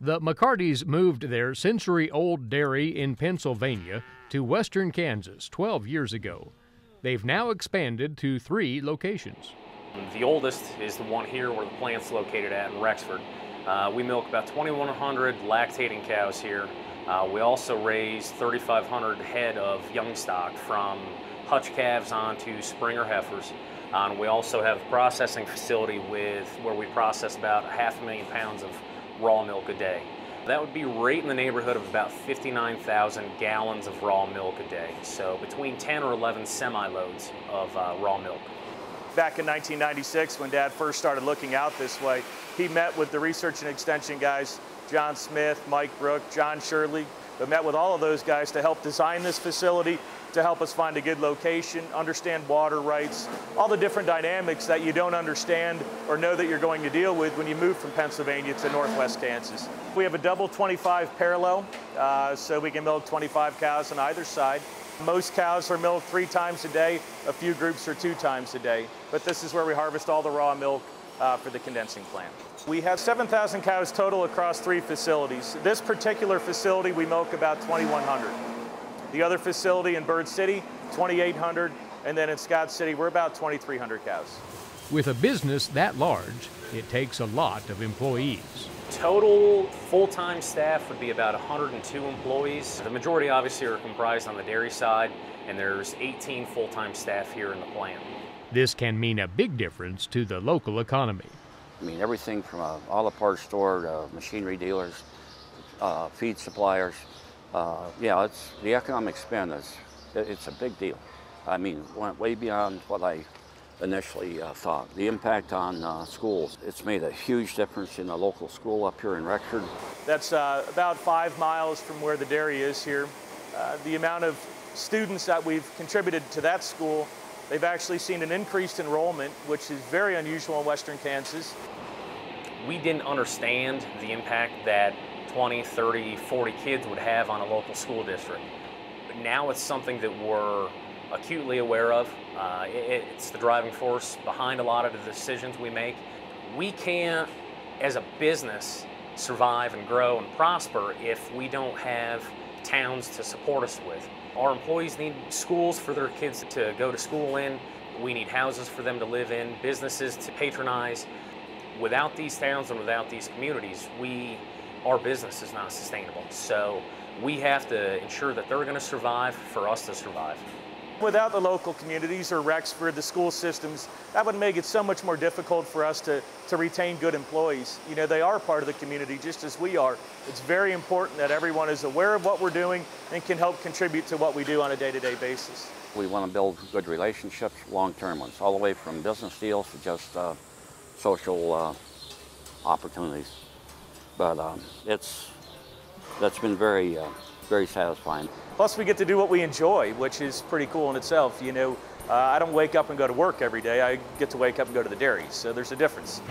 The McCartys moved their century-old dairy in Pennsylvania to western Kansas 12 years ago. They've now expanded to 3 locations. The oldest is the one here where the plant's located at in Rexford. We milk about 2,100 lactating cows here. We also raise 3,500 head of young stock from hutch calves on to Springer heifers. And we also have a processing facility where we process about 500,000 pounds of raw milk a day. That would be right in the neighborhood of about 59,000 gallons of raw milk a day. So between 10 or 11 semi-loads of raw milk. Back in 1996, when Dad first started looking out this way, he met with the research and extension guys, John Smith, Mike Brook, John Shirley, but met with all of those guys to help design this facility, to help us find a good location, understand water rights, all the different dynamics that you don't understand or know that you're going to deal with when you move from Pennsylvania to northwest Kansas. We have a double 25 parallel, so we can milk 25 cows on either side. Most cows are milked 3 times a day, a few groups are 2 times a day, but this is where we harvest all the raw milk for the condensing plant. We have 7,000 cows total across 3 facilities. This particular facility, we milk about 2,100. The other facility in Bird City, 2,800, and then in Scott City, we're about 2,300 cows. With a business that large, it takes a lot of employees. Total full-time staff would be about 102 employees. The majority obviously are comprised on the dairy side, and there's 18 full-time staff here in the plant. This can mean a big difference to the local economy. I mean, everything from a auto parts store to machinery dealers, feed suppliers. Yeah, it's the economic spend it's a big deal. I mean, went way beyond what I initially thought. The impact on schools, it's made a huge difference in the local school up here in Rexford. That's about 5 miles from where the dairy is here. The amount of students that we've contributed to that school, they've actually seen an increased enrollment, which is very unusual in western Kansas. We didn't understand the impact that 20, 30, 40 kids would have on a local school district. But now it's something that we're acutely aware of. It's the driving force behind a lot of the decisions we make. We can't, as a business, survive and grow and prosper if we don't have towns to support us with. Our employees need schools for their kids to go to school in. We need houses for them to live in, businesses to patronize. Without these towns and without these communities, our business is not sustainable. So we have to ensure that they're going to survive for us to survive. Without the local communities or Rexford, the school systems, that would make it so much more difficult for us to retain good employees. You know, they are part of the community just as we are. It's very important that everyone is aware of what we're doing and can help contribute to what we do on a day-to-day basis. We want to build good relationships, long-term ones, all the way from business deals to just social opportunities. But that's been very satisfying. Plus, we get to do what we enjoy, which is pretty cool in itself. You know, I don't wake up and go to work every day. I get to wake up and go to the dairy, so there's a difference.